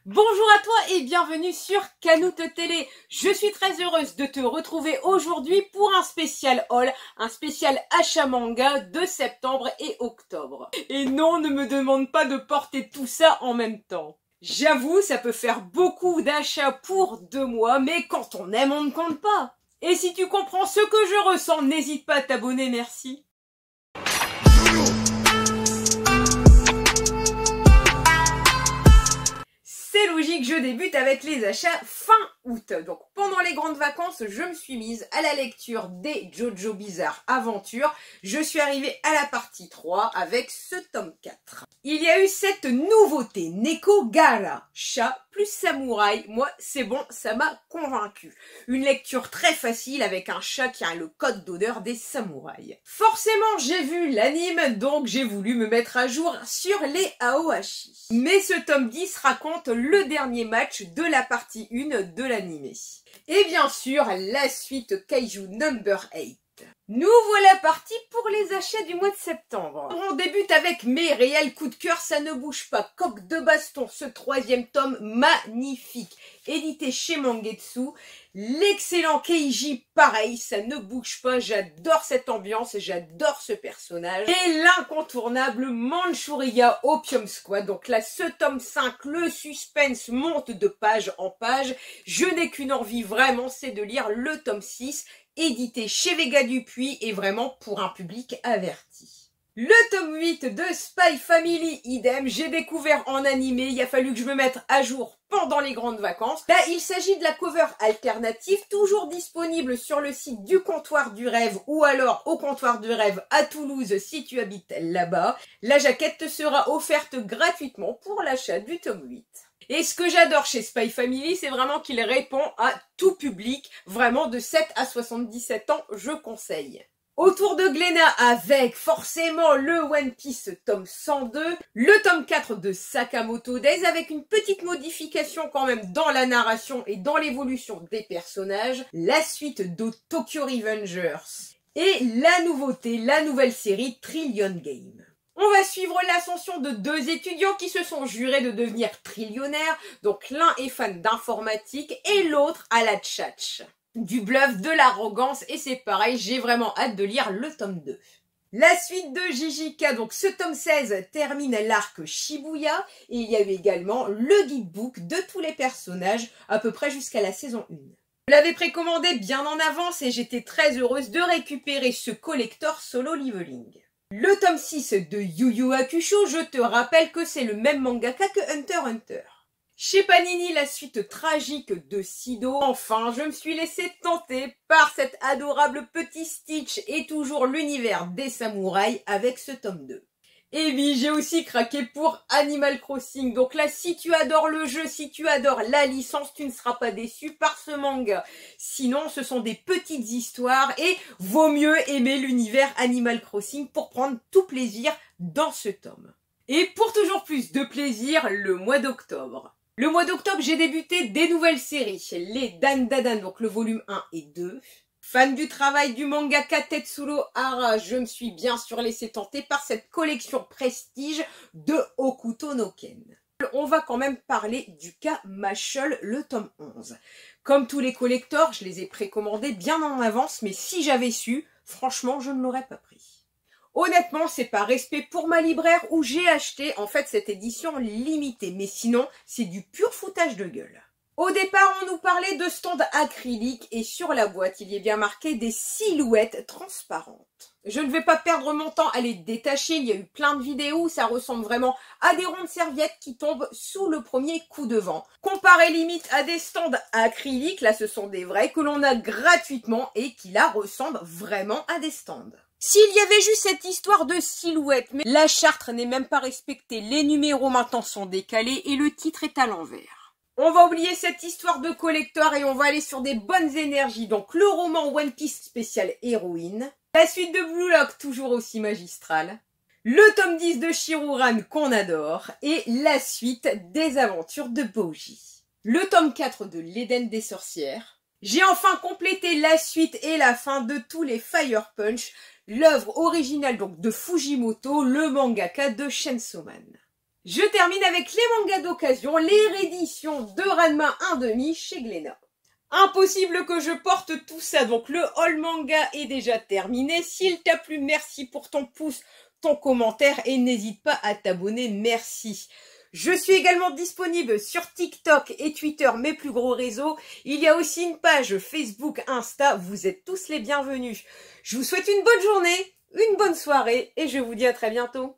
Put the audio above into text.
Bonjour à toi et bienvenue sur Canoute Télé. Je suis très heureuse de te retrouver aujourd'hui pour un spécial haul, un spécial achat manga de septembre et octobre. Et non, ne me demande pas de porter tout ça en même temps. J'avoue, ça peut faire beaucoup d'achats pour 2 mois, mais quand on aime, on ne compte pas. Et si tu comprends ce que je ressens, n'hésite pas à t'abonner, merci. C'est logique, je débute avec les achats fin août. Donc pendant les grandes vacances, je me suis mise à la lecture des JoJo Bizarre Adventure. Je suis arrivée à la partie 3 avec ce tome 4. Il y a eu cette nouveauté, Neko Gara, chat plus samouraï. Moi, c'est bon, ça m'a convaincu. Une lecture très facile avec un chat qui a le code d'odeur des samouraïs. Forcément, j'ai vu l'anime, donc j'ai voulu me mettre à jour sur les Aohashi. Mais ce tome 10 raconte le dernier match de la partie 1 de l'anime. Et bien sûr, la suite Kaiju Number 8. Nous voilà partis pour les achats du mois de septembre. On débute avec mes réels coups de cœur, ça ne bouge pas. Coq de baston, ce 3e tome magnifique, édité chez Mangetsu. L'excellent Keiji, pareil, ça ne bouge pas. J'adore cette ambiance, j'adore ce personnage. Et l'incontournable Manchuria Opium Squad. Donc là, ce tome 5, le suspense monte de page en page. Je n'ai qu'une envie vraiment, c'est de lire le tome 6, édité chez Vega Dupuis et vraiment pour un public averti. Le tome 8 de Spy Family, idem, j'ai découvert en animé, il a fallu que je me mette à jour pendant les grandes vacances. Là, il s'agit de la cover alternative, toujours disponible sur le site du Comptoir du Rêve ou alors au Comptoir du Rêve à Toulouse si tu habites là-bas. La jaquette te sera offerte gratuitement pour l'achat du tome 8. Et ce que j'adore chez Spy Family, c'est vraiment qu'il répond à tout public, vraiment de 7 à 77 ans, je conseille. Autour de Glénat avec forcément le One Piece tome 102, le tome 4 de Sakamoto Days avec une petite modification quand même dans la narration et dans l'évolution des personnages, la suite de Tokyo Revengers et la nouveauté, la nouvelle série Trillion Game. On va suivre l'ascension de 2 étudiants qui se sont jurés de devenir trillionnaires, donc l'un est fan d'informatique et l'autre à la tchatch. Du bluff, de l'arrogance et c'est pareil, j'ai vraiment hâte de lire le tome 2. La suite de JJK, donc ce tome 16 termine l'arc Shibuya et il y a eu également le guidebook de tous les personnages à peu près jusqu'à la saison 1. Je l'avais précommandé bien en avance et j'étais très heureuse de récupérer ce collector solo leveling. Le tome 6 de Yu Yu Hakusho, je te rappelle que c'est le même mangaka que Hunter x Hunter. Chez Panini, la suite tragique de Sido. Enfin, je me suis laissée tenter par cet adorable petit Stitch et toujours l'univers des samouraïs avec ce tome 2. Et oui, j'ai aussi craqué pour Animal Crossing. Donc là, si tu adores le jeu, si tu adores la licence, tu ne seras pas déçu par ce manga. Sinon, ce sont des petites histoires et vaut mieux aimer l'univers Animal Crossing pour prendre tout plaisir dans ce tome. Et pour toujours plus de plaisir, le mois d'octobre. Le mois d'octobre, j'ai débuté des nouvelles séries. Les Dan Dadan, donc le volume 1 et 2. Fan du travail du mangaka Tetsuro Hara, je me suis bien sûr laissé tenter par cette collection prestige de Hokuto no Ken. On va quand même parler du cas Mashle, le tome 11. Comme tous les collectors, je les ai précommandés bien en avance, mais si j'avais su, franchement, je ne l'aurais pas pris. Honnêtement, c'est par respect pour ma libraire où j'ai acheté en fait cette édition limitée, mais sinon, c'est du pur foutage de gueule. Au départ, on nous parlait de stands acryliques et sur la boîte, il y est bien marqué des silhouettes transparentes. Je ne vais pas perdre mon temps à les détacher, il y a eu plein de vidéos où ça ressemble vraiment à des rondes serviettes qui tombent sous le premier coup de vent. Comparé limite à des stands acryliques, là ce sont des vrais que l'on a gratuitement et qui là ressemblent vraiment à des stands. S'il y avait juste cette histoire de silhouette, mais la charte n'est même pas respectée, les numéros maintenant sont décalés et le titre est à l'envers. On va oublier cette histoire de collector et on va aller sur des bonnes énergies. Donc le roman One Piece spécial héroïne. La suite de Blue Lock toujours aussi magistrale. Le tome 10 de Shiruran qu'on adore. Et la suite des aventures de Bougie. Le tome 4 de l'Éden des sorcières. J'ai enfin complété la suite et la fin de tous les Fire Punch. L'œuvre originale donc de Fujimoto, le mangaka de Chainsaw Man. Je termine avec les mangas d'occasion, les rééditions de Ranma 1/2 chez Glénat. Impossible que je porte tout ça, donc le haul manga est déjà terminé. S'il t'a plu, merci pour ton pouce, ton commentaire et n'hésite pas à t'abonner, merci. Je suis également disponible sur TikTok et Twitter, mes plus gros réseaux. Il y a aussi une page Facebook, Insta, vous êtes tous les bienvenus. Je vous souhaite une bonne journée, une bonne soirée et je vous dis à très bientôt.